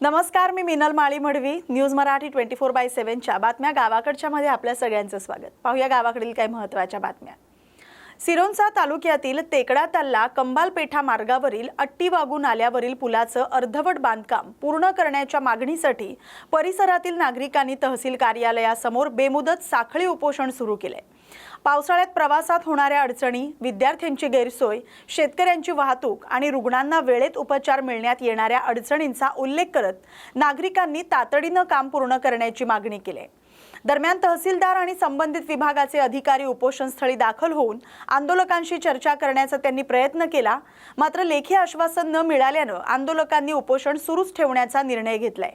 नमस्कार, मी मिनल माळी मडवी. न्यूज मराठी 24/7च्या बातम्या गावाकडच्या मध्ये आपल्या सगळ्यांचं स्वागत. पाहूया गावाकडील काही महत्त्वाच्या बातम्या. सिरोंचा तालुक्यातील तेकडा तल्ला कंबालपेठा मार्गावरील अट्टीवागू नाल्यावरील पुलाचं अर्धवट बांधकाम पूर्ण करण्याच्या मागणीसाठी परिसरातील नागरिकांनी तहसील कार्यालयासमोर बेमुदत साखळी उपोषण सुरू केले. पावसाळ्यात प्रवासात होणाऱ्या अडचणी, विद्यार्थ्यांची गैरसोय, शेतकऱ्यांची वाहतूक आणि रुग्णांना वेळेत उपचार मिळण्यात येणाऱ्या अडचणींचा उल्लेख करत नागरिकांनी तातडीनं काम पूर्ण करण्याची मागणी केली. दरम्यान तहसीलदार आणि संबंधित विभागाचे अधिकारी उपोषणस्थळी दाखल होऊन आंदोलकांशी चर्चा करण्याचा त्यांनी प्रयत्न केला. मात्र लेखी आश्वासन न मिळाल्यानं आंदोलकांनी उपोषण सुरूच ठेवण्याचा निर्णय घेतलाय.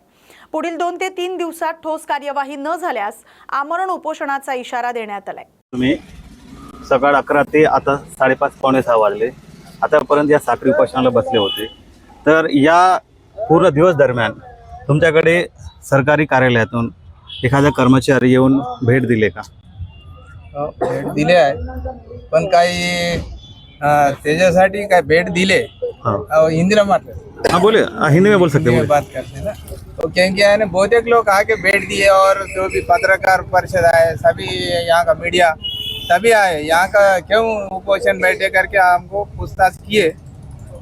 पुढील 2 ते 3 दिवसात ठोस कार्यवाही न झाल्यास आमरण उपोषणाचा इशारा देण्यात आलाय. तुम्ही सकाळ 11 ते आता 5:30 पावणे 6 वाजले आतापर्यंत या साखळी उपोषणाला बसले होते. तर या पूर्ण दिवस दरम्यान तुमच्याकडे सरकारी कार्यालयातून एखादा कर्मचारी येऊन भेट दिले का? भेट दिले आहे, पण काही त्याच्यासाठी काय भेट दिले हिंदी में बात हाँ बोले, हिंदी में बोल सकते हैं. बात करते ना, तो क्योंकि है ना बहुतेक लोग आके भेट दिए और जो भी पत्रकार परिषद आए, सभी यहाँ का मीडिया सभी आए. यहाँ का क्यों उपोषण बैठे करके हमको पूछताछ किए.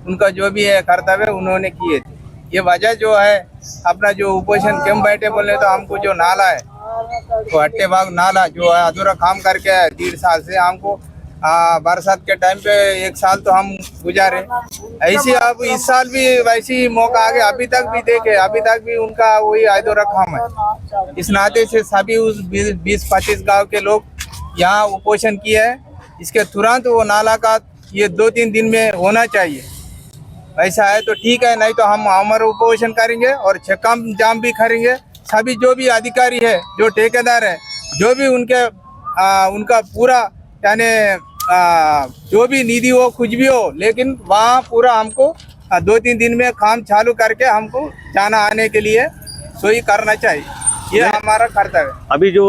उनका जो भी है कर्तव्य उन्होंने किए थे. ये वजह जो है अपना जो उपोषण क्यों बैठे बोले तो हमको जो नाला है वो अट्टेबाग नाला जो है अधूरा काम करके 1.5 साल से हमको बरसात के टाइम पे 1 साल तो हम गुजारे. ऐसे अब इस साल भी वैसे ही मौका आ गया. अभी तक भी देखे, अभी तक भी उनका वही अधूरा काम है. इस नाते से सभी उस 20-25 गांव के लोग यहाँ उपोषण किए है. इसके तुरंत वो नाला का ये 2-3 दिन में होना चाहिए. ऐसा है तो ठीक है, नहीं तो हम हमारा उपोषण करेंगे और चक्का जाम भी करेंगे. सभी जो भी अधिकारी है, जो ठेकेदार है, जो भी उनका पूरा यानी जो भी निधि हो कुछ भी हो, लेकिन वहाँ पूरा हमको 2-3 दिन में काम चालू करके हमको जाना आने के लिए सोई करना चाहिए. ये हमारा कर्तव्य है. अभी जो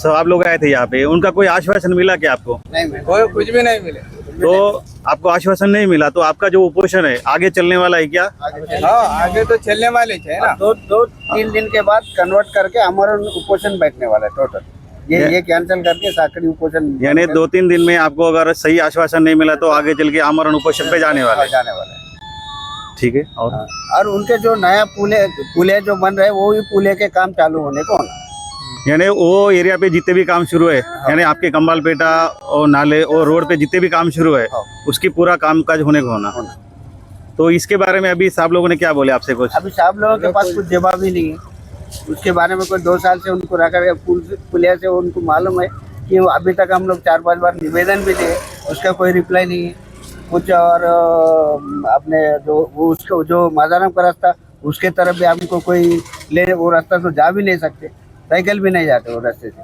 आप लोग आए थे यहाँ पे, उनका कोई आश्वासन मिला क्या आपको? नहीं, कोई कुछ भी नहीं मिले. तो आपको आश्वासन नहीं मिला तो आपका जो उपोषण है आगे चलने वाला है क्या? हाँ, आगे तो चलने वाले है ना. 2-3 दिन के बाद कन्वर्ट करके हमारा उपोषण बैठने वाला है टोटल. ये कैंसिल करके साखड़ी उपोषण यानी 2-3 दिन में आपको अगर सही आश्वासन नहीं मिला तो आगे चल के आमरण उपोषण पे जाने वाला है. ठीक है. और उनके जो नया पुले जो बन रहे हैं वो भी पुले के काम चालू होने को होना. यानी वो एरिया पे जितने भी काम शुरू है, यानी आपके कंबालपेटा और नाले और रोड पे जितने भी काम शुरू है उसकी पूरा कामकाज होने को होना. तो इसके बारे में अभी साहब लोगों ने क्या बोले आपसे? कुछ अभी साहब लोगों के पास कुछ जवाब ही नहीं है. उसके बारे में कोई 2 साल से उनको रखा गया. पुलिया से उनको मालूम है कि अभी तक हम लोग 4-5 बार निवेदन भी दिए, उसका कोई रिप्लाई नहीं है कुछ. और अपने जो उसको जो माजाराम का रास्ता उसके तरफ भी हमको कोई ले, वो रास्ता तो जा भी नहीं सकते, साइकिल भी नहीं जाते वो रास्ते से.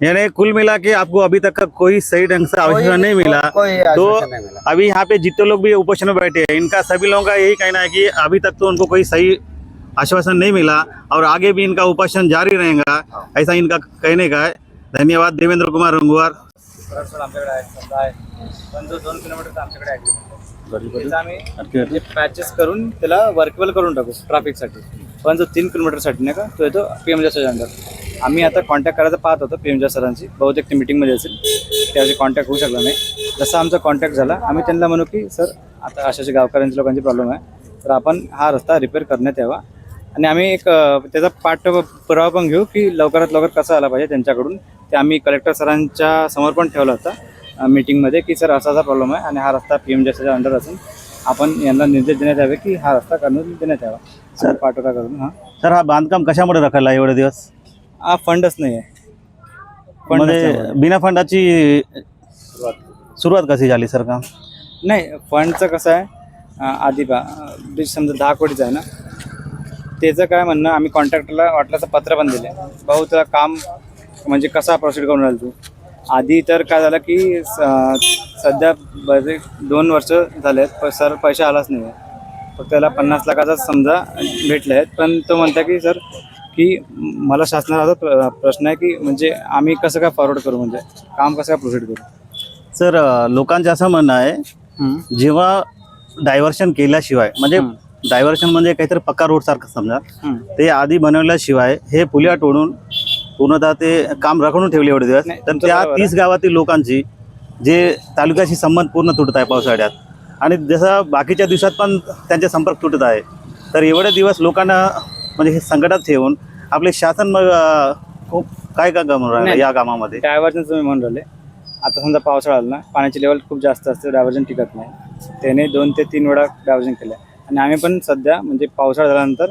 यानी कुल मिला के आपको अभी तक का कोई सही ढंग से आश्वासन नहीं मिला. कोई तो आश्वासन नहीं मिला. अभी यहाँ पे जितने लोग भी उपोषण में बैठे हैं, इनका सभी लोगों का यही कहना है कि अभी तक तो उनको कोई सही आश्वासन नहीं मिला और आगे भी इनका उपोषण जारी रहेगा, ऐसा इनका कहने का है. धन्यवाद. देवेंद्र कुमार रंगुवार. आमच्याकडे आहे, समजा आहे, पण जो 2 किलोमीटरचा आमच्याकडे ॲग्रीमेंट आम्ही पॅचेस करून त्याला वर्केबल करून टाकू ट्रॅफिकसाठी. पण जो 3 किलोमीटरसाठी नाही का तो येतो PM सर अंडर. आम्ही आता कॉन्टॅक्ट करायचं पाहत होतो PM सरांची. बहुतेक ते मीटिंगमध्ये असेल, त्यावेळी कॉन्टॅक्ट होऊ शकला नाही. जसा आमचा कॉन्टॅक्ट झाला आम्ही त्यांना म्हणू की सर आता अशाचे गावकऱ्यांच्या लोकांची प्रॉब्लेम आहे, तर आपण हा रस्ता रिपेअर करण्यात यावा. आणि आम्ही एक त्याचा पाठपुरावा पण घेऊ की लवकरात लवकर कसा आला पाहिजे त्यांच्याकडून. ते आम्ही कलेक्टर सरांच्या समोर पण ठेवला होता मीटिंगमध्ये की सर असा प्रॉब्लेम आहे आणि हा रस्ता PM सरांच्या अंडर असून आपण यांना निर्देश देण्यात यावे की हा रस्ता करून देण्यात यावा. सर पाठपुरावा करून. हां सर, हा बांधकाम कशामुळे रखला एवढे दिवस? हा फंडच नाही आहे. म्हणजे बिना फंडाची सुरुवात कशी झाली सर काम? नाही, फंडचं कसं आहे आधी ब्रिज समजा 10 कोटीचं आहे ना, त्याचं काय म्हणणं आम्ही कॉन्ट्रॅक्टरला वाटल्याचं पत्र पण दिले. भाऊ तुला काम म्हणजे कसा प्रोसीड करून राहिल तू. आधी तर काय झालं की सध्या बरेच 2 वर्ष झाले आहेत सर पैसे आलाच नाही आहे. फक्त त्याला 50 लाखाचा समजा भेटले आहेत. पण तो म्हणता की सर की मला शासनाचा प्रश्न आहे की म्हणजे आम्ही कसं काय फॉरवर्ड करू, म्हणजे काम कसं काय प्रोसीड करू. सर, लोकांचं असं म्हणणं आहे जेव्हा डायव्हर्शन केल्याशिवाय म्हणजे डायव्हर्शन म्हणजे काहीतरी पक्का रोड सारखं समजा. हम्म. ते आधी बनवल्याशिवाय हे पुलिया तोडून पूर्णतः ते काम राखून ठेवले एवढे दिवस. नाही, तर तुमचं त्या बरोबर आहे. 30 गावातील लोकांची जे तालुक्याशी संबंध पूर्ण तुटत आहे पावसाळ्यात, आणि जसं बाकीच्या दिवसात पण त्यांचे संपर्क तुटत आहे. तर एवढे दिवस लोकांना म्हणजे हे संकटात ठेवून आपले शासन मग खूप काय काय करून राहिलं नाही. या कामामध्ये. डायव्हर्जन तुम्ही म्हणून राहिले. आता समजा पावसाळा आला ना, पाण्याची लेवल खूप जास्त असते, डायव्हर्जन टिकत नाही. त्याने 2 ते 3 वेळा डायव्हर्जन केलं. आणि आम्ही पण सध्या म्हणजे पावसाळा झाल्यानंतर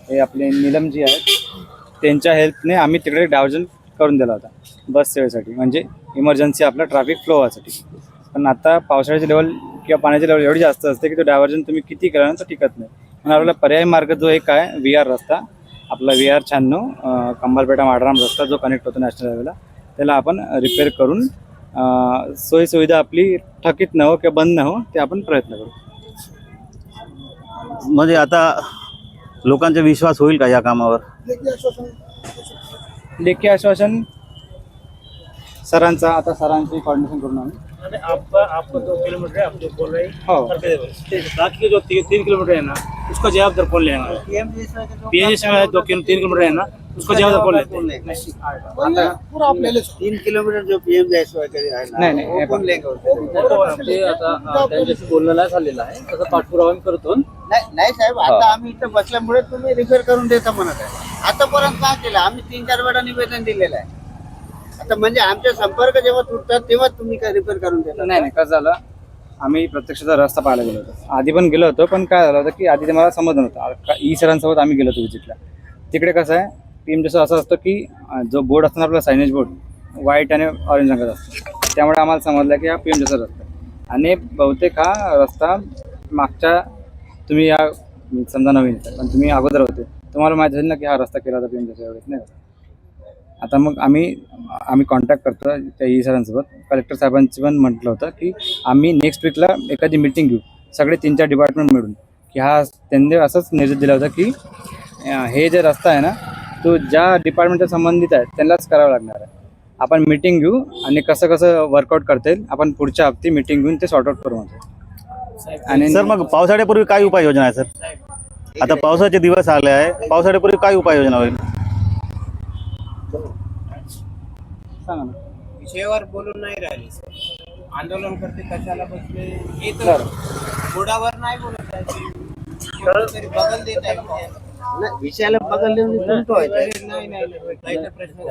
हे आपले नीलम जी आहेत त्यांच्या हेल्पने आम्ही तिकडे डायव्हर्जन करून दिला होता बस सेवेसाठी, म्हणजे इमर्जन्सी आपला ट्रॅफिक फ्लो व्हायसाठी. पण आता पावसाळ्याची लेवल किंवा पाण्याची लेवल एवढी जास्त असते की तो डायव्हर्जन तुम्ही किती केला ना तर टिकत नाही. म्हणून आपल्याला पर्यायी मार्ग जो एक आहे VR रस्ता, आपला VR 96 कंबालपेठा माडराम रस्ता जो कनेक्ट होतो नॅशनल हायवेला, त्याला आपण रिपेअर करून सोयीसुविधा आपली थकीत न हो किंवा बंद न हो ते आपण प्रयत्न करू. म्हणजे आता लोकांचा विश्वास होईल का या कामावर? लेखी आश्वासन सरांचा, आता सरांची कोऑर्डिनेशन करून आम्ही आपको 2 किलोमीटर है, आप जो बोल रहे हैं हो करके देंगे। बाकी के जो 3 किलोमीटर है ना, उसका जवाबदार कौन लेगा? PNGS में 3 किलोमीटर है ना, उसका जवाबदार कौन लेते हैं? 3 किलोमीटर जो PM जायसवाल आहे ना, नाही, नाही, वो हे कोण पण- लेंगे? ते आता त्यांच्याशी बोलणं नाही झालेलं आहे, त्याचा पाठपुरावा आम्ही करतो. नाही साहेब, आता आम्ही इथं बसल्यामुळे तुम्ही रिपेअर करून देता म्हणत आहे. आतापर्यंत काय केलं आम्ही? 3-4 वेळा निवेदन दिलेलं आहे. आता म्हणजे आमचे संपर्क जेव्हा तुटतात तेव्हा तुम्ही काय रिपेअर करून देता? नाही कसं झालं, आम्ही प्रत्यक्षात रस्ता पाहायला गेलो होतो. आधी पण गेलो होतो, पण काय झालं होतं की आधी ते मला समजलं नव्हतं. सरांसोबत आम्ही गेलो होतो विजिटला. तिकडे कसं आहे, PM जसं असं असतं की जो बोर्ड असतो ना आपला सायनेज बोर्ड व्हाईट आणि ऑरेंज रंगाचा असतो. त्यामुळे आम्हाला समजलं की हा PM जसा रस्ता आहे. आणि बहुतेक हा रस्ता मागच्या, तुम्ही या समजा नवीन आहे, पण तुम्ही अगोदर होते, तुम्हाला माहिती असेल ना की हा रस्ता केला होता PM जसा एवढेच नाही. आता मग आम्ही कॉन्टॅक्ट करतो त्या सरांसोबत. कलेक्टर साहेबांची पण म्हटलं होतं की आम्ही नेक्स्ट वीकला एखादी मीटिंग घेऊ सगळे 3-4 डिपार्टमेंट मिळून, की त्यांनी असंच निर्देश दिला होता की हे जे रस्ता आहे ना तो ज्या डिपार्टमेंटच्या संबंधित आहे त्यांनाच करावा लागणार आहे. आपण मीटिंग घेऊ आणि कसं कसं वर्कआउट करता येईल आपण पुढच्या हप्ती मीटिंग घेऊन ते सॉर्ट आउट करू म्हणतो. आणि सर मग पावसाळ्यापूर्वी काय उपाययोजना आहे सर? आता पावसाचे दिवस आले आहे, पावसाळ्यापूर्वी काय उपाययोजना होईल? सांगा ना. विषयावर बोलून नाही राहिले सर. आंदोलन करते कशाला बसले हे तर बोर्डावर नाही बोलत आहे. तरी बगल देत आहे. नाही, विषयाला बघायला देऊन तुमतो आहे. नाही प्रश्न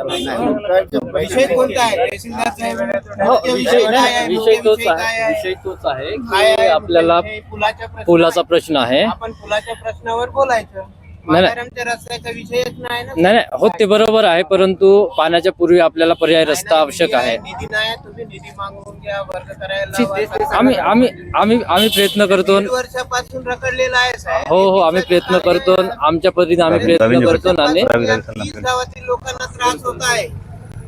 विषय कोणता आहे? तहसीलदार साहेब हो, मुख्य विषय काय आहे? विषय मुख्य तोच विषय काय आहे. आहे? विषय तोच आहे काय की आहे? आपल्याला मुख्य विषय पुलाचा प्रश्न आहे. आपण पुलाच्या प्रश्नावर बोलायचं. नाही. म्हाताऱ्यांच्या रस्त्याचा विषयच नाही ना. नाही हो, ते बरोबर आहे, परंतु पाण्याच्या पूर्वी आपल्याला पर्याय रस्ता आवश्यक आहे. निधी नाही, तुम्ही निधी मागवून घ्या, वर्ग करायला लावा. आम्ही आम्ही आम्ही आम्ही प्रयत्न करतो. 1.5 वर्षापासून रखडलेला आहे साहेब. हो आम्ही प्रयत्न करतो, आमच्या पद्धतीने आम्ही प्रयत्न करतो. आणि या 30 गावातील लोकांना त्रास होत आहे.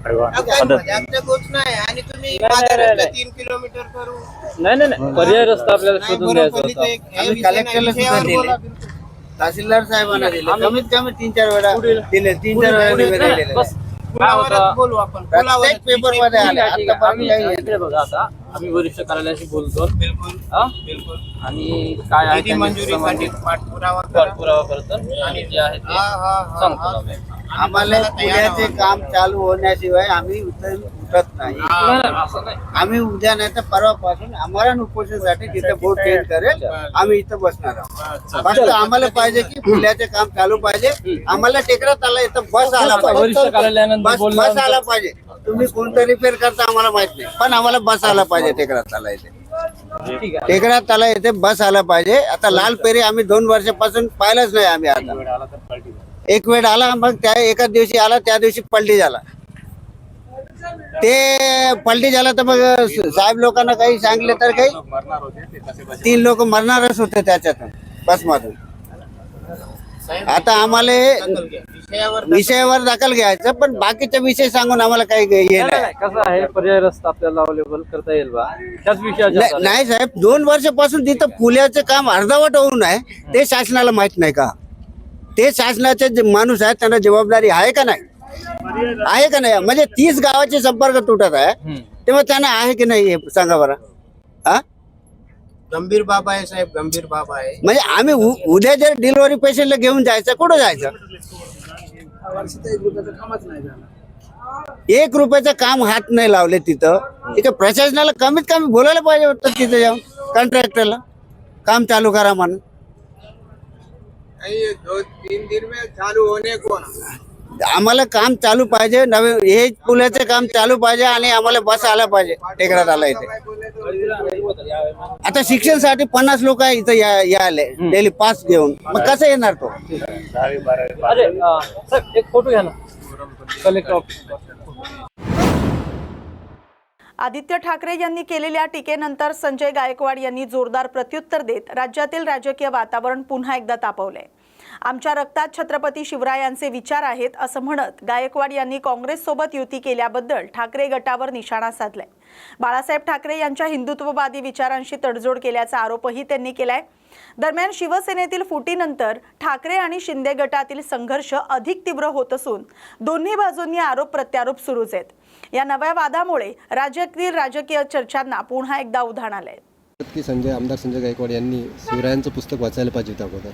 आमच्या गोष्ट नाही. आणि तुम्ही म्हाताऱ्यांचा 3 किलोमीटर करू. नाही पर्याय रस्ता आपल्याला नाही, शोधून द्यायचा बरोबर, होता. इथे हे आम्ही विषय नाही, कलेक्टरला सुद्धा विषयावर दिले. बोला. तहसीलदार साहेबांना दिले, कमीत कमी 3-4 वेळा दिले. 3-4 वेळा निवेदन दिले. बस पुलावरच बोलू आपण. प्रत्येक पुलावरच पेपर मध्ये आले. ठीक आहे, आतापर्यंत काही नाही. इकडे बघा, आता आम्ही वरिष्ठ कार्यालयाशी बोलतो. बिलकुल हा? बिलकुल. आणि काय आहे निधी त्यांच्या मंजुरीसाठी संबंधित पाठपुरावा करा. पाठपुरावा करतो आणि जे आहे ते सांगतो आम्ही. आम्हाला पुण्याचे काम चालू होण्याशिवाय आम्ही उठत नाही. नाही, असं नाही. आम्ही उद्या नाही तर परवापासून आम्हाला उपोषणासाठी तिथे बोट चेंज करेल. आम्ही इथं बसणार आहोत. फक्त आम्हाला पाहिजे की पुण्याचे काम चालू पाहिजे. आम्हाला टेकड्यात आला इथं बस आला वरिष्ठ पाहिजे. कार्यालयानंतर बस बोलणं आला पाहिजे. तुम्ही कोणतं रिपेअर करता आम्हाला माहित नाही, पण आम्हाला बस आला पाहिजे. टेकड्यात आला इथे, ठीक आहे. टेकड्यात आला इथे बस आला पाहिजे. आता लाल पेरी आम्ही 2 वर्षापासून पाहिलंच नाही. आम्ही आता एक वेळ आला, मग त्या एका दिवशी आला, त्या दिवशी पलटी झाला. ते पलटी झाला तर मग साहेब लोकांना काही सांगले तर काही 3 लोक मरणारच होते त्याच्यातून बसमधून. आता आम्हाला विषयावर दखल घ्यायचं, पण बाकीचे विषय सांगून आम्हाला काही हे नाही. नाही, कसं आहे, पर्याय रस्ता आपल्याला अवेलेबल करता येईल बा त्याच विषयाच्या नाही साहेब, 2 वर्षापासून तिथं पुलाचं काम अर्धवट होऊन आहे. ते शासनाला माहित नाही का? ते शासनाचे जे माणूस आहेत त्यांना जबाबदारी आहे का नाही? आहे का नाही? म्हणजे 30 गावाचे संपर्क तुटत आहे, तेव्हा त्यांना आहे की नाही हे सांगा बरं. हा, गंभीर बाबा आहे साहेब, गंभीर बाबा आहे. म्हणजे आम्ही उद्या जर डिलिव्हरी पेशंटला घेऊन जायचं, कुठं जायचं? 1 रुपयाचं काम हात नाही लावले तिथं. इथं प्रशासनाला कमीत कमी बोलायला पाहिजे होतं तिथं जाऊन कॉन्ट्रॅक्टरला काम चालू करा म्हणून. ये 2-3 दिन में चालू होने को ना. आम्हाला काम चालू पाहिजे, नवीन हे पुलाचं काम चालू पाहिजे आणि आम्हाला बस आला पाहिजे टेकडात आला इथे. आता शिक्षणासाठी 50 लोक इथं यायले डेली पास घेऊन, मग कसं येणार तो? अरे सर एक फोटो घ्या ना कलेक्टर ऑफिस. आदित्य ठाकरे यांनी केलेल्या टीकेनंतर संजय गायकवाड यांनी जोरदार प्रत्युत्तर देत राज्यातील राजकीय वातावरण पुन्हा एकदा तापवले. आमच्या रक्तात छत्रपती शिवरायांचे विचार आहेत असं म्हणत गायकवाड यांनी काँग्रेससोबत युती केल्याबद्दल ठाकरे गटावर निशाणा साधलाय. बाळासाहेब ठाकरे यांच्या हिंदुत्ववादी विचारांशी तडजोड केल्याचा आरोपही त्यांनी केलाय. दरम्यान शिवसेनेतील फुटीनंतर ठाकरे आणि शिंदे गटातील संघर्ष अधिक तीव्र होत असून दोन्ही बाजूंनी आरोप प्रत्यारोप सुरूच आहेत. या नव्या वादामुळे राज्यातील राजकीय चर्चांना पुन्हा एकदा उधाण आलंय. की आमदार संजय गायकवाड यांनी शिवरायांचं पुस्तक वाचायला पाहिजे होतं अगोदर.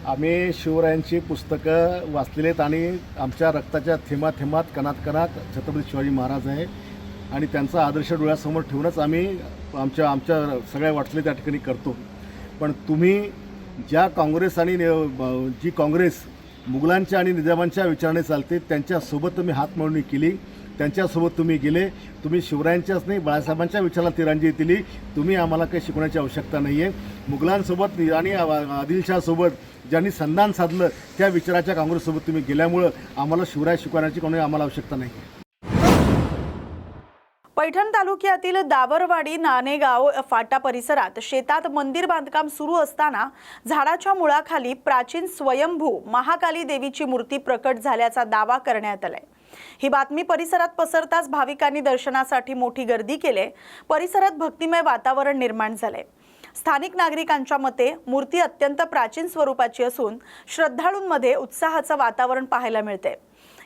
आम्ही शिवरायांची पुस्तकं वाचलेली आहेत आणि आमच्या रक्ताच्या थेंबात कणात कणात छत्रपती शिवाजी महाराज आहे आणि त्यांचा आदर्श डोळ्यासमोर ठेवूनच आम्ही आमच्या सगळ्या वाटले त्या ठिकाणी करतो. पण तुम्ही ज्या काँग्रेस आणि जी काँग्रेस मुघलांच्या आणि निजामांच्या विचाराने चालते त्यांच्यासोबत तुम्ही हातमिळवणी केली, त्यांच्यासोबत तुम्ही गेले. तुम्ही शिवरायांच्याच नाही बाळासाहेबांच्या विचाराला तिरंजी दिली. तुम्ही आम्हाला काही शिकवण्याची आवश्यकता नाही आहे. मुघलांसोबत आणि आदिलशाहसोबत ज्यांनी संधान साधलं त्या विचाराच्या काँग्रेससोबत तुम्ही गेल्यामुळं आम्हाला शिवराय शिकवण्याची कोणी आम्हाला आवश्यकता नाही. पैठण तालुक्यातील दावरवाडी नानेगाव फाटा परिसरात शेतात मंदिर बांधकाम सुरू असताना झाडाच्या मुळाखाली प्राचीन स्वयंभू महाकाली देवीची मूर्ती प्रकट झाल्याचा दावा करण्यात आलाय. ही बातमी परिसरात पसरताच भाविकांनी दर्शनासाठी मोठी गर्दी केली. परिसरात भक्तिमय वातावरण निर्माण झाले. स्थानिक नागरिकांच्या मते मूर्ती अत्यंत प्राचीन स्वरूपाची असून श्रद्धाळूंमध्ये उत्साहाचं वातावरण पाहायला मिळते.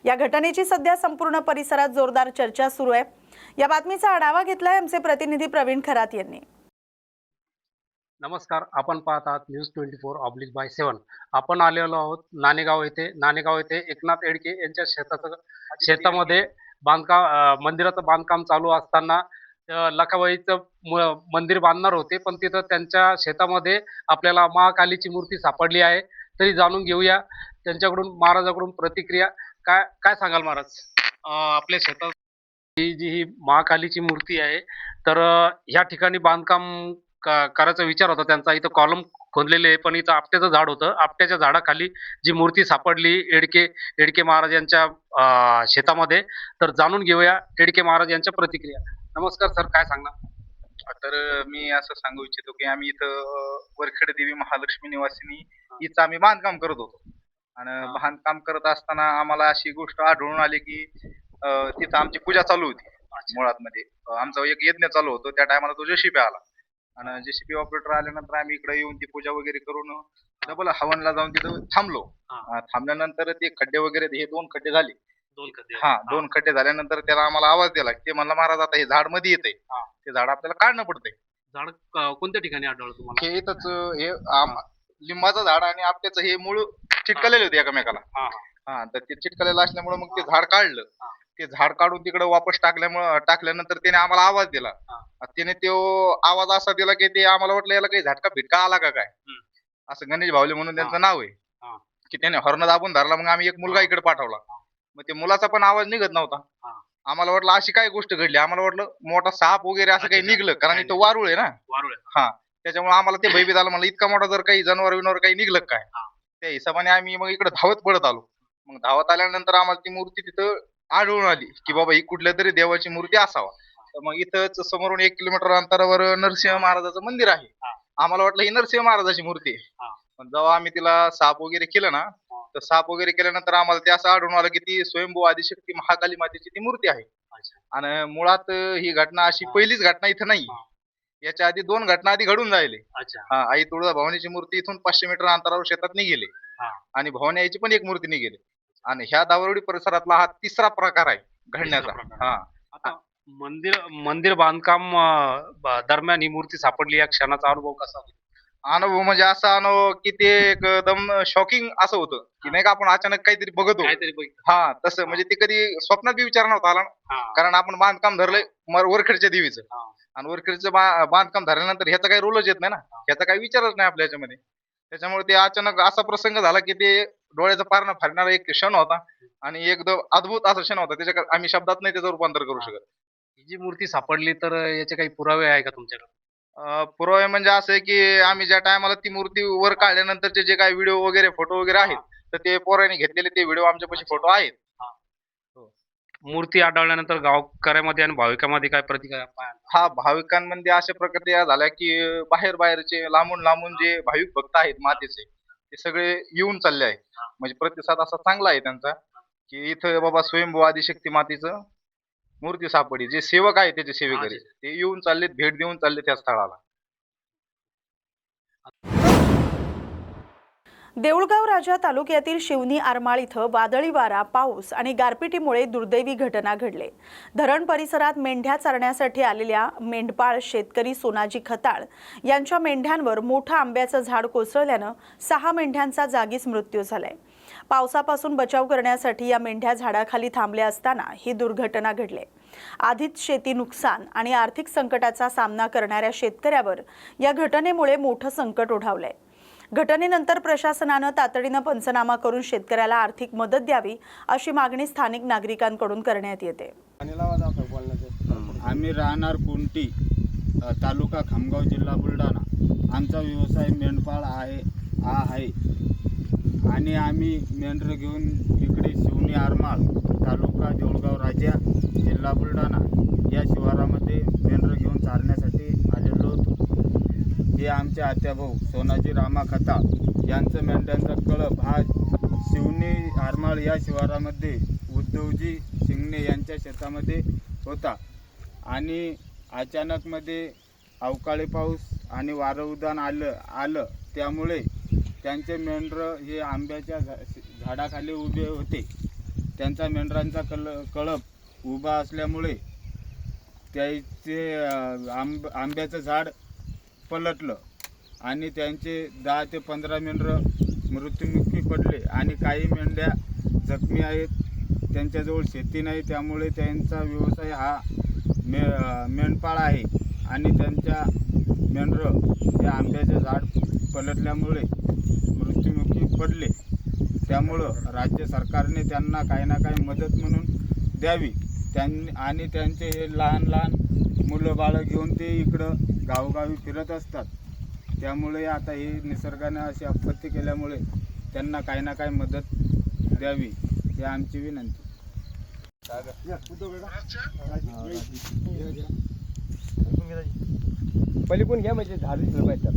या घटनेची सध्या संपूर्ण परिसरात जोरदार चर्चा सुरू आहे. या बातमीचा आढावा घेतलाय आमचे प्रतिनिधी प्रवीण खरात यांनी. नमस्कार, आपण पाहत आहात न्यूज 24/7. आपण आलेलो आहोत नानेगाव येथे एकनाथ एडके यांच्या शेतामध्ये मंदिराचं बांधकाम चालू असताना लखाबाईचं मंदिर बांधणार होते, पण तिथं त्यांच्या शेतामध्ये आपल्याला महाकालीची मूर्ती सापडली आहे. तरी जाणून घेऊया त्यांच्याकडून, महाराजाकडून प्रतिक्रिया. काय सांगाल महाराज? आपल्या शेतात ही महाकालीची मूर्ती आहे, तर ह्या ठिकाणी बांधकाम करायचा विचार होता त्यांचा. इथं कॉलम खोदलेले आहे, पण इथं आपट्याचं झाड होतं. आपट्याच्या झाडाखाली जी मूर्ती सापडली एडके महाराज यांच्या शेतामध्ये. तर जाणून घेऊया एडके महाराज यांच्या प्रतिक्रिया. नमस्कार सर, काय सांगणार? तर मी असं सांगू इच्छितो की आम्ही इथं वरखेड देवी महालक्ष्मी निवासिनी हिचं आम्ही बांधकाम करत होतो. आणि बांधकाम करत असताना आम्हाला अशी गोष्ट आढळून आली की तिथं आमची पूजा चालू होती. मुळात मध्ये आमचा एक यज्ञ चालू होतो. त्या टायमाला तो जेसीबी आला आणि जेसीबी ऑपरेटर आल्यानंतर आम्ही इकडे येऊन ती पूजा वगैरे करून डबल हवनला जाऊन तिथं थांबलो. थांबल्यानंतर ते खड्डे वगैरे, हे 2 खड्डे झाले. 2 खड्डे झाल्यानंतर त्याला आम्हाला आवाज दिला. ते म्हणला महाराज आता हे झाड मध्ये येतंय, ते झाड आपल्याला काढणं पडतंय. झाड कोणत्या ठिकाणी आढळलं तुम्हाला? हे इथंच हे लिंबाचं झाड आणि आपल्याचं हे मूळ चिटकलेले होते एकमेकाला. तर ते चिटकलेलं असल्यामुळे मग ते झाड काढलं. ते झाड काढून तिकडे वापस टाकल्यानंतर त्याने आम्हाला आवाज दिला. त्याने तो आवाज असा दिला की ते आम्हाला वाटलं याला काही झटका भिटका आला का काय. असं गणेश भावले म्हणून त्यांचं नाव आहे, की त्याने हॉर्न दाबून धरला. मग आम्ही एक मुलगा इकडे पाठवला. मग ते मुलाचा पण आवाज निघत नव्हता. आम्हाला वाटलं अशी काय गोष्ट घडली. आम्हाला वाटलं मोठा साप वगैरे असं काही निघलं, कारण इथं वारुळ आहे ना. त्याच्यामुळे आम्हाला ते भयभीत आलं. म्हणलं इतका मोठा जर काही जनावर काही निघलं काय. त्या हिशोबाने आम्ही मग इकडे धावत पडत आलो. मग धावत आल्यानंतर आम्हाला ती मूर्ती तिथं आढळून आली की बाबा ही कुठल्या तरी देवाची मूर्ती असावा. तर मग इथंच समोरून 1 किलोमीटर अंतरावर नरसिंह महाराजाचं मंदिर आहे. आम्हाला वाटलं ही नरसिंह महाराजाची मूर्ती आहे. पण जेव्हा आम्ही तिला साफ वगैरे केलं ना, तर साफ वगैरे केल्यानंतर आम्हाला ते असं आढळून आलं की ती स्वयंभू आदिशक्ती महाकाली मातेची ती मूर्ती आहे. आणि मुळात ही घटना अशी पहिलीच घटना इथं नाही. याच्या आधी 2 घटना आधी घडून जायले. आई तुळजा भवानीची मूर्ती इथून 500 मीटर अंतरावर शेतात निघेली आणि भवानी आईची पण एक मूर्ती निघेली. आणि ह्या दावरवडी परिसरातला हा 3रा प्रकार आहे घडण्याचा. मंदिर बांधकाम दरम्यान ही मूर्ती सापडली, या क्षणाचा अनुभव कसा होता? अनुभव म्हणजे असा अनुभव की ते एकदम शॉकिंग असं होतं की नाही का आपण अचानक काहीतरी बघतो. काहीतरी बघितलं. हा तसं म्हणजे ते कधी स्वप्नात बी विचार नव्हता आला ना. हा. कारण आपण बांधकाम धरलंय वरखेडच्या देवीचं हा. आणि वरखेडचं बांधकाम धरल्यानंतर ह्याचा काही रोलच येत नाही ना, ह्याचा काही विचारच नाही आपल्या याच्यामध्ये. त्याच्यामुळे ते अचानक असा प्रसंग झाला की ते डोळ्याचं पारणं फाडणारा एक क्षण होता आणि एकदम अद्भुत असा क्षण होता. त्याच्या आम्ही शब्दात नाही त्याचं रूपांतर करू शकत. ही जी मूर्ती सापडली तर याचे काही पुरावे आहे का तुमच्याकडे? पुरावे म्हणजे असं आहे की आम्ही ज्या टायमाला ती मूर्ती वर काढल्यानंतरचे जे काही व्हिडिओ वगैरे फोटो वगैरे आहेत तर ते पोरांनी घेतलेले ते व्हिडिओ आमच्यापाशी फोटो आहेत. मूर्ती आढळल्यानंतर गावकऱ्यामध्ये आणि भाविकांमध्ये काय प्रतिक्रिया पाहायला? हा भाविकांमध्ये अशा प्रतिक्रिया झाल्या की बाहेरचे लांबून जे भाविक भक्त आहेत मातेचे ते सगळे येऊन चालले आहेत. म्हणजे प्रतिसाद असा चांगला आहे त्यांचा की इथं बाबा स्वयंभू आदिशक्ती मातेचं मूर्ती सापडी. जे सेवक आहेत त्याचे सेवेकरी ते येऊन चाललेत, भेट देऊन चालले त्या स्थळाला. देऊळगाव राजा तालुक्यातील शिवनी आरमाळ इथं वादळी वारा, पाऊस आणि गारपिटीमुळे दुर्दैवी घटना घडले. धरण परिसरात मेंढ्या चरण्यासाठी आलेल्या मेंढपाळ शेतकरी सोनाजी खताळ यांच्या मेंढ्यांवर मोठं आंब्याचं झाड कोसळल्यानं 6 मेंढ्यांचा जागीच मृत्यू झालाय. पावसापासून बचाव करण्यासाठी या मेंढ्या झाडाखाली थांबल्या असताना ही दुर्घटना घडली. आधीच शेती नुकसान आणि आर्थिक संकटाचा सामना करणाऱ्या शेतकऱ्यावर या घटनेमुळे मोठं संकट ओढावलंय. घटनेनंतर प्रशासनानं तातडीनं पंचनामा करून शेतकऱ्याला आर्थिक मदत द्यावी अशी मागणी स्थानिक नागरिकांकडून करण्यात येते. आम्ही राहणार कुंटी, तालुका खामगाव, जिल्हा बुलढाणा. आमचा व्यवसाय मेंढपाळ आहे आणि आम्ही मेंढरं घेऊन इकडे शिवनी आरमाळ, तालुका देऊळगाव राजा, जिल्हा बुलढाणा या शिवारामध्ये मेंढरं घेऊन चालण्यासाठी आलेलो होतो. हे आमचे आत्याभाऊ सोनाजी रामा खताळ यांचं मेंढ्यांचा कळप हा शिवनी आरमाळ या शिवारामध्ये उद्धवजी शिंगणे यांच्या शेतामध्ये होता आणि अचानकमध्ये अवकाळी पाऊस आणि वारं उदान आलं त्यामुळे त्यांचे मेंढरं हे आंब्याच्या झाडाखाली उभे होते. त्यांचा मेंढरांचा कळप उभा असल्यामुळे त्याचे आंब्याचं झाड पलटलं आणि त्यांचे 10 ते 15 मेंढरं मृत्युमुखी पडले आणि काही मेंढ्या जखमी आहेत. त्यांच्याजवळ शेती नाही त्यामुळे त्यांचा व्यवसाय हा मेंढपाळ आहे आणि त्यांच्या मेंढरं हे आंब्याचे झाड पलटल्यामुळे मृत्युमुखी पडले. त्यामुळं राज्य सरकारने त्यांना काही ना काही मदत म्हणून द्यावी. आणि त्यांचे हे लहान मुलं बाळं घेऊन ते इकडं गावोगावी फिरत असतात. त्यामुळे आता हे निसर्गाने अशी आपत्ती केल्यामुळे त्यांना काही ना काही मदत द्यावी ही आमची विनंती. पलीकडून घ्या म्हणजे झाड दिसलं पाहिजे.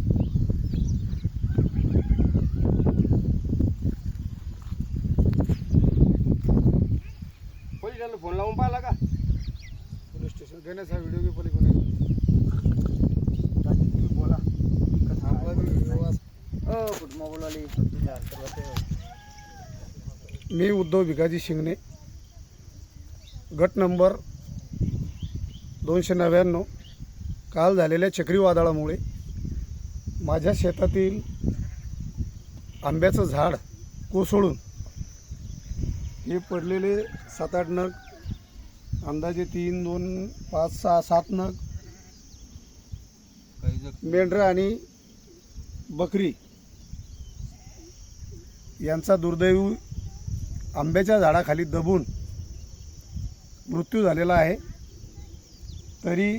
पोलिसांना फोन लावून पाहिला का? पोलीस स्टेशन घेण्याचा व्हिडिओ बी पलीकडून बोला मी उद्धव भिकाजी शिंगणे, गट नंबर 299. काल झालेल्या चक्रीवादळामुळे माझ्या शेतातील आंब्याचं झाड कोसळून हे पडलेले 7-8 नग, अंदाजे 3, 2, 5, 6, 7 नग मेंढरं आणि बकरी यांचा दुर्दैवी आंब्याच्या झाडाखाली दबून मृत्यू झालेला आहे. तरी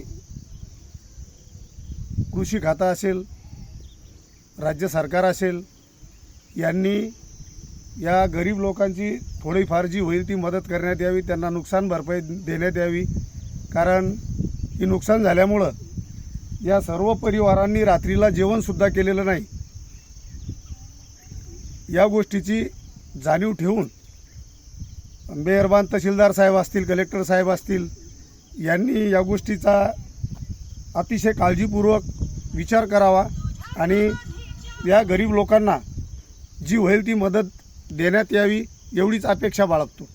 कृषी खाता असेल, राज्य सरकार असेल यांनी या गरीब लोकांची थोडीफार जी होईल ती मदत करण्यात यावी. त्यांना नुकसान भरपाई देण्यात यावी. कारण ही नुकसान झाल्यामुळं या सर्व परिवारांनी रात्रीला जेवणसुद्धा केलेलं नाही. या गोष्टीची जाणीव ठेवून मेहरबान तहसीलदार साहेब असतील, कलेक्टर साहेब असतील यांनी या गोष्टीचा अतिशय काळजीपूर्वक विचार करावा आणि या गरीब लोकांना जी होईल ती मदत देण्यात यावी एवढीच अपेक्षा बाळगतो.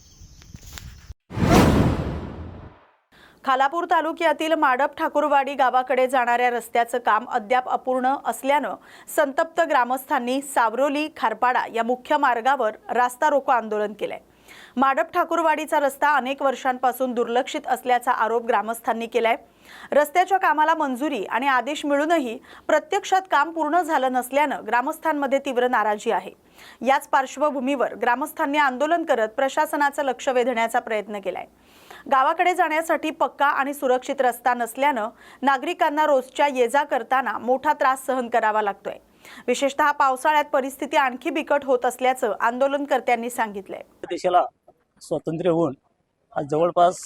खालापूर तालुक्यातील माडप ठाकूरवाडी गावाकडे जाणाऱ्या रस्त्याचं काम अद्याप अपूर्ण असल्यानं संतप्त ग्रामस्थांनी सावरोली खारपाडा या मुख्य मार्गावर रास्ता रोको आंदोलन केलंय। माडप ठाकूरवाडीचा रस्ता अनेक वर्षांपासून दुर्लक्षित असल्याचा आरोप ग्रामस्थांनी केलाय। रस्त्याच्या कामाला मंजुरी आणि आदेश मिळूनही प्रत्यक्षात काम पूर्ण झालं नसल्यानं ग्रामस्थांमध्ये तीव्र नाराजी आहे। याच पार्श्वभूमीवर ग्रामस्थांनी आंदोलन करत प्रशासनाचं लक्ष वेधण्याचा प्रयत्न केलाय। गावाकडे जाण्यासाठी पक्का आणि सुरक्षित रस्ता नसल्यानं नागरिकांना रोजच्या ये-जा करताना मोठा त्रास सहन करावा लागतोय। विशेषतः पावसाळ्यात परिस्थिती आणखी बिकट होत असल्याचं आंदोलनकर्त्यांनी सांगितलंय। देशाला स्वातंत्र्य होऊन आज जवळपास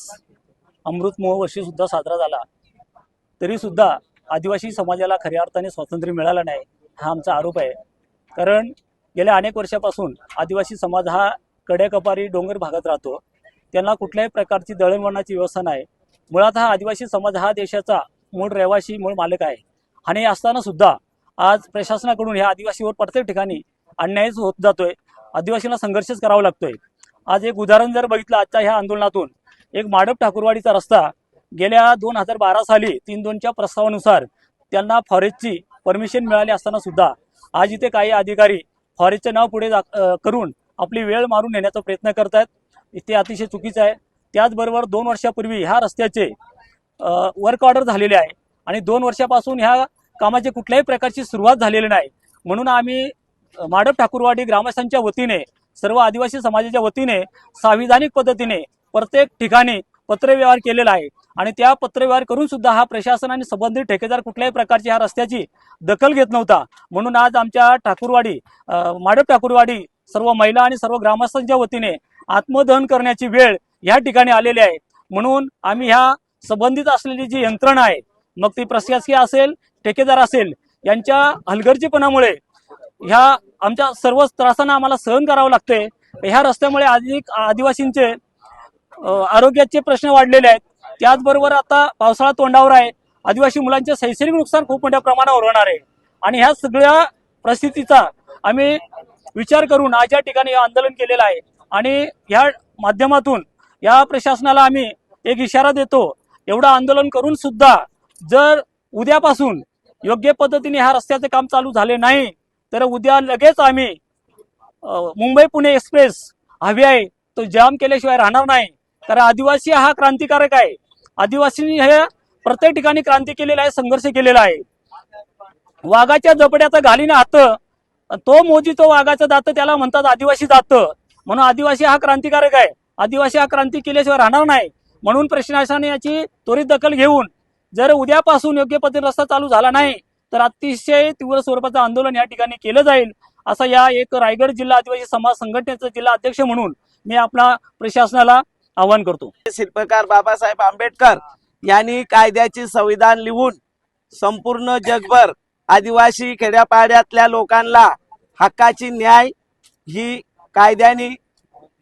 अमृत महोत्सव सुद्धा साजरा झाला, तरी सुद्धा आदिवासी समाजाला खऱ्या अर्थाने स्वातंत्र्य मिळालं नाही, हा आमचा आरोप आहे। कारण गेल्या अनेक वर्षापासून आदिवासी समाज हा कड्याकपारी डोंगर भागात राहतो, त्यांना कुठल्याही प्रकारची दळणवळणाची व्यवस्था नाही। मुळात हा आदिवासी समाज हा देशाचा मूळ रहिवासी, मूळ मालक आहे आणि असताना सुद्धा आज प्रशासनाकडून ह्या आदिवासीवर प्रत्येक ठिकाणी अन्याय होत जातोय, आदिवासींना संघर्षच करावा लागतोय। आज एक उदाहरण जर बघितलं आजच्या ह्या आंदोलनातून, एक माडप ठाकूरवाडीचा रस्ता गेल्या 2012 साली 3-2च्या प्रस्तावानुसार त्यांना फॉरेस्टची परमिशन मिळाली असताना सुद्धा आज इथे काही अधिकारी फॉरेस्टचं नाव पुढे करून आपली वेळ मारून नेण्याचा प्रयत्न करतात, ते अतिशय चुकीचं आहे। त्याचबरोबर 2 वर्षापूर्वी ह्या रस्त्याचे वर्क ऑर्डर झालेले आहे आणि 2 वर्षापासून ह्या कामाची कुठल्याही प्रकारची सुरुवात झालेली नाही। म्हणून आम्ही माडप ठाकूरवाडी ग्रामस्थांच्या वतीने, सर्व आदिवासी समाजाच्या वतीने संविधानिक पद्धतीने प्रत्येक ठिकाणी पत्रव्यवहार केलेला आहे आणि त्या पत्रव्यवहार करून सुद्धा हा प्रशासन आणि संबंधित ठेकेदार कुठल्याही प्रकारची ह्या रस्त्याची दखल घेत नव्हता। म्हणून आज आमच्या ठाकूरवाडी माडप ठाकूरवाडी सर्व महिला आणि सर्व ग्रामस्थांच्या वतीने आत्मदहन करण्याची वेळ या ठिकाणी आलेली आहे। म्हणून आम्ही ह्या संबंधित असलेली जी यंत्रणा आहे, मग ती प्रशासकीय असेल, ठेकेदार असेल, यांच्या हलगर्जीपणामुळे ह्या आमच्या सर्व त्रासांना आम्हाला सहन करावं लागतंय। ह्या रस्त्यामुळे अधिक आदिवासींचे आरोग्याचे प्रश्न वाढलेले आहेत। त्याचबरोबर आता पावसाळा तोंडावर आहे, आदिवासी मुलांचे शैक्षणिक नुकसान खूप मोठ्या प्रमाणावर होणार आहे आणि ह्या सगळ्या परिस्थितीचा आम्ही विचार करून आज या ठिकाणी आंदोलन केलेलं आहे आणि ह्या माध्यमातून या प्रशासनाला आम्ही एक इशारा देतो, एवढं आंदोलन करून सुद्धा जर उद्यापासून योग्य पद्धतीने ह्या रस्त्याचे काम चालू झाले नाही तर उद्या लगेच आम्ही मुंबई पुणे एक्सप्रेस हवी आहे तो जाम केल्याशिवाय राहणार नाही। कारण आदिवासी हा क्रांतिकारक आहे, आदिवासींनी हे प्रत्येक ठिकाणी क्रांती केलेला आहे, संघर्ष केलेला आहे। वाघाच्या जबड्याचा घालीने हात, तो मोजितो वाघाचं दात, त्याला म्हणतात आदिवासी दात। म्हणून आदिवासी हा क्रांतिकारक आहे, आदिवासी हा क्रांती केल्याशिवाय राहणार नाही। म्हणून प्रशासनाने याची त्वरित दखल घेऊन जर उद्यापासून योग्य पद्धतीने रस्ता चालू झाला नाही तर अतिशय तीव्र स्वरूपाचं आंदोलन या ठिकाणी केलं जाईल, असं या एक रायगड जिल्हा आदिवासी समाज संघटनेचा जिल्हा अध्यक्ष म्हणून मी आपल्या प्रशासनाला आवाहन करतो। शिल्पकार बाबासाहेब आंबेडकर यांनी कायद्याची संविधान लिहून संपूर्ण जगभर आदिवासी खेड्यापाड्यातल्या लोकांना हक्काची न्याय ही कायद्याने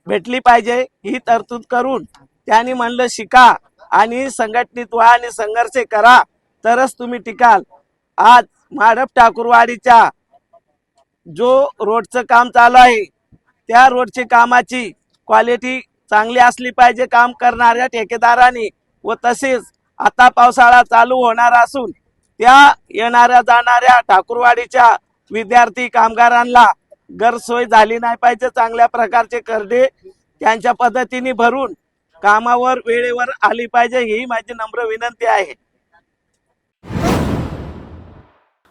भेटली पाहिजे ही तरतूद करून त्यांनी म्हणलं शिका आणि संघटित व्हा आणि संघर्ष करा तरच तुम्ही टिकाल। आज माडप ठाकूरवाडीच्या जो रोडचं काम चालू आहे त्या रोडची कामाची क्वालिटी चांगली असली पाहिजे काम करणाऱ्या ठेकेदारांनी, व तसेच आता पावसाळा चालू होणार असून त्या येणाऱ्या जाणाऱ्या ठाकूरवाडीच्या विद्यार्थी कामगारांना गैरसोय झाली नाही पाहिजे। चांगल्या प्रकारचे करडे त्यांच्या पद्धतीने भरून कामावर वेळेवर आली पाहिजे ही माझी नम्र विनंती आहे।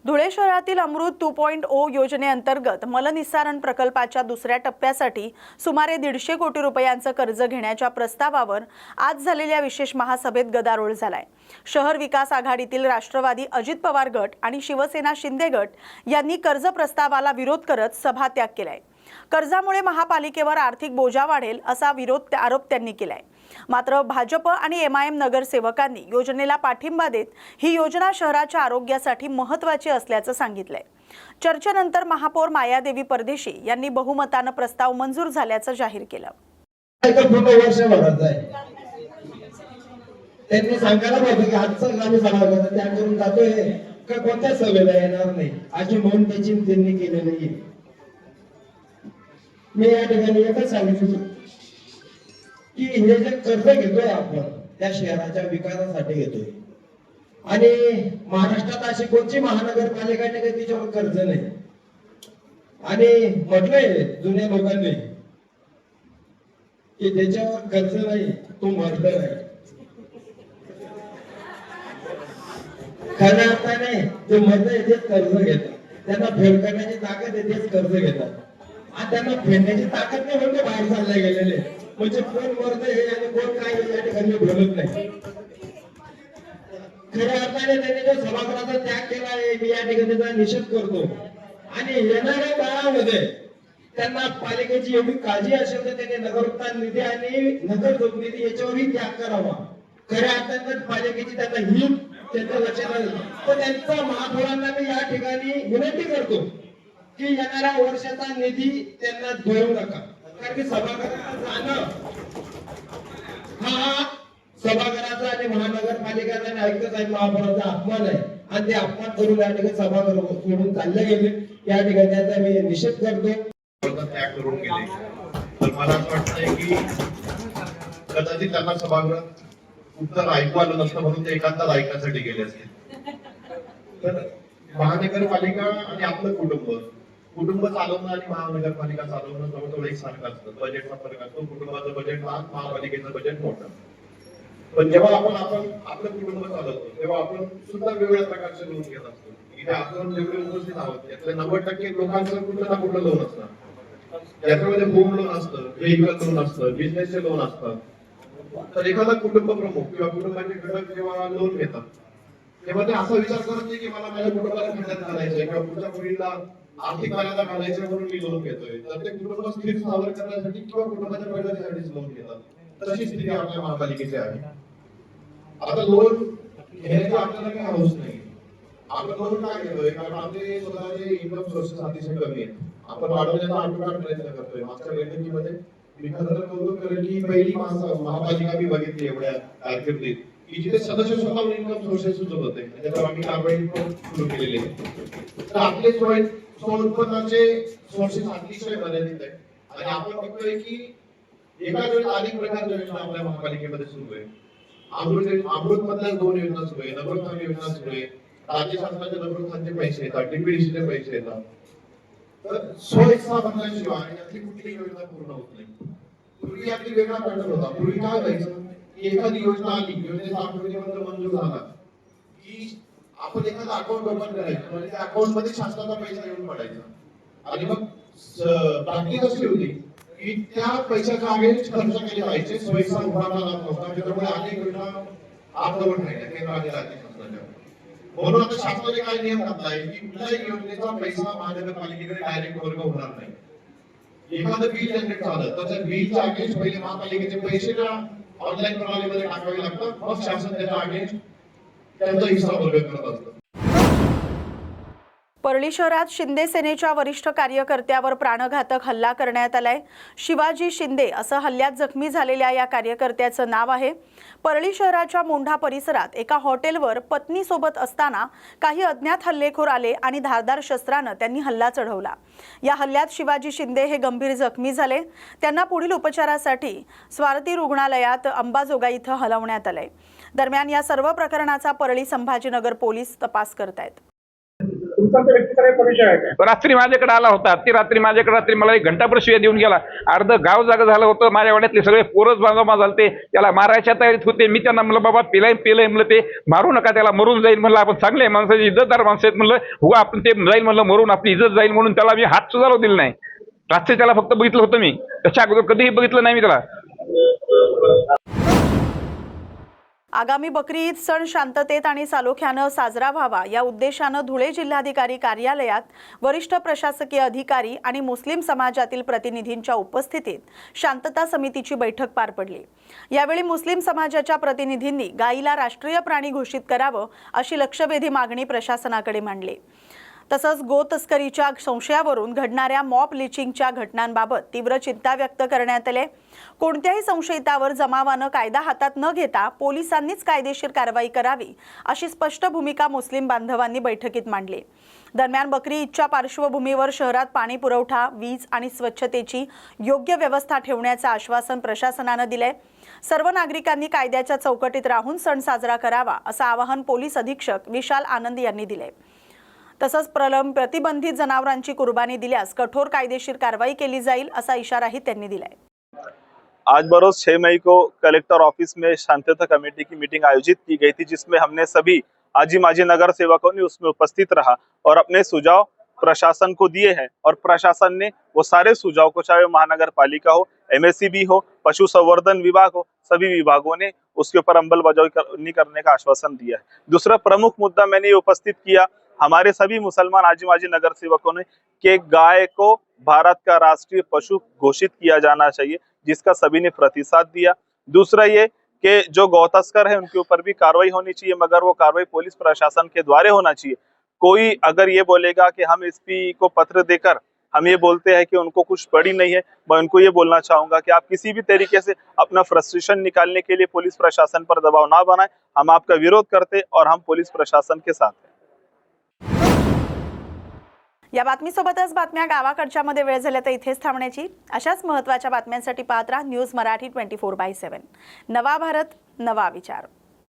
धुळे शहरातील अमृत 2.0 योजनेअंतर्गत मलनिस्सारण प्रकल्पाच्या दुसऱ्या टप्प्यासाठी सुमारे 150 कोटी रुपयांचं कर्ज घेण्याच्या प्रस्तावावर आज झालेल्या विशेष महासभेत गदारोळ झालाय। शहर विकास आघाडीतील राष्ट्रवादी अजित पवार गट आणि शिवसेना शिंदे गट यांनी कर्ज प्रस्तावाला विरोध करत सभात्याग केलाय। कर्जामुळे महापालिकेवर आर्थिक बोजा वाढेल असा आरोप त्यांनी केलाय। मात्र भाजप आणि MIM नगरसेवकांनी योजनेला पाठिंबा देत ही योजना शहराच्या आरोग्यासाठी महत्त्वाची असल्याचं सांगितलंय। चर्चेनंतर महापौर मायादेवी परदेशी यांनी बहुमतानं प्रस्ताव मंजूर झाल्याचं जाहीर केलं। त्यांनी सांगायला पाहिजे की आजचं आम्ही सभा त्याकडून जातोय का कोणत्या सभेला येणार नाही अशी नोंद त्याची त्यांनी केलेली आहे। मी या ठिकाणी एकच सांगितलं की हे जे कर्ज घेतोय आपण त्या शहराच्या विकासासाठी घेतोय. आणि महाराष्ट्रात अशी कोणती महानगरपालिका नाही का तिच्यावर कर्ज नाही. आणि म्हटलंय जुन्या लोकांनी की ज्याच्यावर कर्ज नाही तो मर्डर आहे. खऱ्या अर्थाने जे मर्द आहे तेच कर्ज घेतात, त्यांना फेड करण्याची ताकद आहे तेच कर्ज घेतात. आणि त्यांना फेडण्याची ताकद नाही म्हणजे बाहेर चालले गेलेले, म्हणजे कोण मर्द आहे आणि कोण काय या ठिकाणी बोलत नाही. खऱ्या अर्थाने त्यांनी जो सभागृहाचा त्याग केला आहे मी या ठिकाणी त्याचा निषेध करतो. आणि येणाऱ्या काळामध्ये त्यांना पालिकेची एवढी काळजी असेल तर त्यांनी नगरोत्थान निधी आणि नगर निधी याच्यावरही त्याग करावा. खऱ्या अर्थाने पालिकेची त्यांना ही त्यांच्या लक्षात आलं तर त्यांचा महापौरांना मी या ठिकाणी विनंती करतो की येणाऱ्या वर्षाचा निधी त्यांना देऊ नका. कारण की सभागृहात जाणं हा सभागृहाचा आणि महानगरपालिकेचा आणि आयुक्त साहेब महापौरांचा अपमान आहे. आणि ते अपमान करून या ठिकाणी सभागृह सोडून चालले गेले. या ठिकाणी त्याचा मी निषेध करतो. त्याग करून गेले तर मला असं वाटतंय की कदाचित त्यांना सभागृहात उत्तर ऐकू आलं नसतं म्हणून ते एकांतात ऐकण्यासाठी गेले असतील. तर महानगरपालिका आणि आपलं कुटुंब चालवणं आणि महानगरपालिका चालवणं जवळजवळ एकसारखं असतं. बजेटचा फरक असतो. कुटुंबाचं बजेट लहान, महापालिकेचं बजेट मोठं. पण जेव्हा आपण आपलं कुटुंब चालवतो तेव्हा आपण सुद्धा वेगवेगळ्या प्रकारचे लोन घेत असतो. इथे आपण जेवढे उपस्थित आहोत त्यातले 90% लोकांचं कुठलं ना कुठलं लोन असतं. याच्यामध्ये होम लोन असतं, व्हेइकल लोन असतं, बिझनेसचे लोन असतात. तर एखादा कुटुंब प्रमुख किंवा कुटुंबाचे घटक जेव्हा लोन घेतात तेव्हा ते असा विचार करत नाही की मला माझ्या कुटुंबाला खड्ड्यात घालायचंय किंवा पुढच्या पिढीला आर्थिक मर्यादा घालायचं म्हणून मी लोन घेतोय. तर ते कुटुंब स्थिर स्थावर करण्यासाठी किंवा कुटुंबाच्या प्रगतीसाठीच लोन घेतात. तशी स्थिती आपल्या महापालिकेची आहे. आता लोन घेण्याची आपल्याला काही हौस नाही. आपण लोन काय घेतोय कारण आपले स्वतःचे इन्कम सोर्सेस अतिशय कमी आहेत. आपण वाढवण्याचा आटोकाट प्रयत्न करतोय. मागच्या बैठकीमध्ये मी खरं तर कौतुक करेल की पहिली महापालिका मी बघितली एवढ्या कारकिर्दीत की जिथे सदस्य स्वतःहून इन्कम सोर्सेस सुचत होते. त्याच्यावर आम्ही कारवाई सुरू केलेली आहे. तर आपले उत्पन्नाचे सोर्सेस अतिशय मर्यादित आहे. आणि आपण बघतोय की एका वेळेस अनेक प्रकारच्या योजना आपल्या महापालिकेमध्ये सुरू आहे. अमृत मधल्या 2 योजना सुरू आहे. नगरोत्थान योजना सुरू आहे. राज्य शासनाच्या नगरोत्थानचे पैसे येतात, डीपीडीसीचे पैसे येतात. तर सोयीचा बनल्याशिवाय यातली कुठलीही योजना पूर्ण होत नाही. पूर्वी आपली वेगळा पॅटर्न होता. पूर्वी काय व्हायचं की एखादी योजना आली, योजनेचा आकृतीबंध मंजूर झाला की आपण एखादं अकाउंट ओपन करायचं आणि त्या अकाउंट मध्ये शासनाचा पैसा येऊन पडायचा. आणि मग प्रॅक्टिस अशी होती की त्या पैशाच्या अगेन्स्ट खर्च केले जायचे. सोयीचा उभारला जात नव्हता. त्याच्यामुळे अनेक योजना अर्धवट राहिल्या केंद्र आणि राज्य शासनाच्या. म्हणून आता शासनाने काय नियम घातलाय की कुठल्याही योजनेचा पैसा महानगरपालिकेकडे डायरेक्ट वर्ग होणार नाही. एखादं बिल जनरेट झालं तर त्या बिलच्या अगेन्स्ट पहिले महापालिकेचे पैसे ऑनलाईन प्रणालीमध्ये टाकावे लागतात. मग शासन त्याच्या अगेन्स्ट त्यांचा हिस्सा वर्ग करत असतं. परळी शहरात शिंदे सेनेच्या वरिष्ठ कार्यकर्त्यावर प्राणघातक हल्ला करण्यात आलाय. शिवाजी शिंदे असं हल्ल्यात जखमी झालेल्या या कार्यकर्त्याचं नाव आहे. परळी शहराच्या मोंढा परिसरात एका हॉटेलवर पत्नीसोबत असताना काही अज्ञात हल्लेखोर आले आणि धारदार शस्त्रानं त्यांनी हल्ला चढवला. या हल्ल्यात शिवाजी शिंदे हे गंभीर जखमी झाले. त्यांना पुढील उपचारासाठी स्वारती रुग्णालयात अंबाजोगाई इथं हलवण्यात आलंय. दरम्यान या सर्व प्रकरणाचा परळी संभाजीनगर पोलीस तपास करतायत. रात्री माझ्याकडे आला होता. ती रात्री मला 1 घंटाभर शिव्या देऊन गेला. अर्ध गाव जागा झालं होतं. माझ्या वाड्यातले सगळे पोरच बांधवा झालते. त्याला मारायच्या तयारीत होते. मी त्यांना म्हणलं बाबा पेलय म्हणलं ते मारू नका, त्याला मरून जाईल म्हणलं. आपण चांगले माणसाची इज्जतदार माणसं आहेत म्हणलं. हुआ आपण ते जाईल म्हणलं मरून, आपली इज्जत जाईल म्हणून त्याला मी हात सुद्धा दिला नाही. रात्री त्याला फक्त बघितलं होतं मी. त्याच्या अगोदर कधीही बघितलं नाही मी त्याला. आगामी बकरी ईद सण शांततेत आणि सालोख्यानं साजरा व्हावा या उद्देशानं धुळे जिल्हाधिकारी कार्यालयात वरिष्ठ प्रशासकीय अधिकारी आणि मुस्लिम समाजातील प्रतिनिधींच्या उपस्थितीत शांतता समितीची बैठक पार पडली. यावेळी मुस्लिम समाजाच्या प्रतिनिधींनी गायीला राष्ट्रीय प्राणी घोषित करावं अशी लक्षवेधी मागणी प्रशासनाकडे मांडली. तसंच गोतस्करीच्या संशयावरून घडणाऱ्या मॉब लिचिंगच्या घटनांबाबत तीव्र चिंता व्यक्त करण्यात आली. कोणत्याही संशयितावर जमावानं कायदा हातात न घेता पोलिसांनीच कायदेशीर कारवाई करावी अशी स्पष्ट भूमिका मुस्लिम बांधवांनी बैठकीत मांडली. दरम्यान बकरी ईदच्या पार्श्वभूमीवर शहरात पाणी पुरवठा, वीज आणि स्वच्छतेची योग्य व्यवस्था ठेवण्याचं आश्वासन प्रशासनानं दिलंय. सर्व नागरिकांनी कायद्याच्या चौकटीत राहून सण साजरा करावा असं आवाहन पोलीस अधीक्षक विशाल आनंद यांनी दिले. तसंच प्रतिबंधित जनावरांची कुर्बानी दिल्यास कठोर कायदेशीर कारवाई केली जाईल असा इशाराही त्यांनी दिलाय. आज बरोज 6 मई को कलेक्टर ऑफिस में शांतता कमेटी की मीटिंग आयोजित की गई थी, जिसमें हमने सभी आजी माजी नगर सेवकों ने उसमें उपस्थित रहा और अपने सुझाव प्रशासन को दिए हैं और प्रशासन ने वो सारे सुझाव को, चाहे महानगर पालिका हो, MSCB हो, पशु संवर्धन विभाग हो, सभी विभागों ने उसके ऊपर अंमलबजावनी करने का आश्वासन दिया है. दूसरा प्रमुख मुद्दा मैंने ये उपस्थित किया, हमारे सभी मुसलमान आजी माजी नगर सेवकों ने कि गाय को भारत का राष्ट्रीय पशु घोषित किया जाना चाहिए, जिसका सभी ने प्रतिसाद दिया. दूसरा ये कि जो गौ तस्कर है उनके ऊपर भी कार्रवाई होनी चाहिए, मगर वो कार्रवाई पुलिस प्रशासन के द्वारा होना चाहिए. कोई अगर ये बोलेगा कि हम SP को पत्र देकर हम ये बोलते हैं कि उनको कुछ पड़ी नहीं है, मैं उनको ये बोलना चाहूंगा कि आप किसी भी तरीके से अपना फ्रस्ट्रेशन निकालने के लिए पुलिस प्रशासन पर दबाव ना बनाएं. हम आपका विरोध करते और हम पुलिस प्रशासन के साथ हैं. या बातमीसोबतच बातम्या गावाकडच्या मध्ये वेळ झाल्या तर इथेच थांबण्याची. अशाच महत्त्वाच्या बातम्यांसाठी पाहत राहा न्यूज मराठी 24/7. नवा भारत, नवा विचार.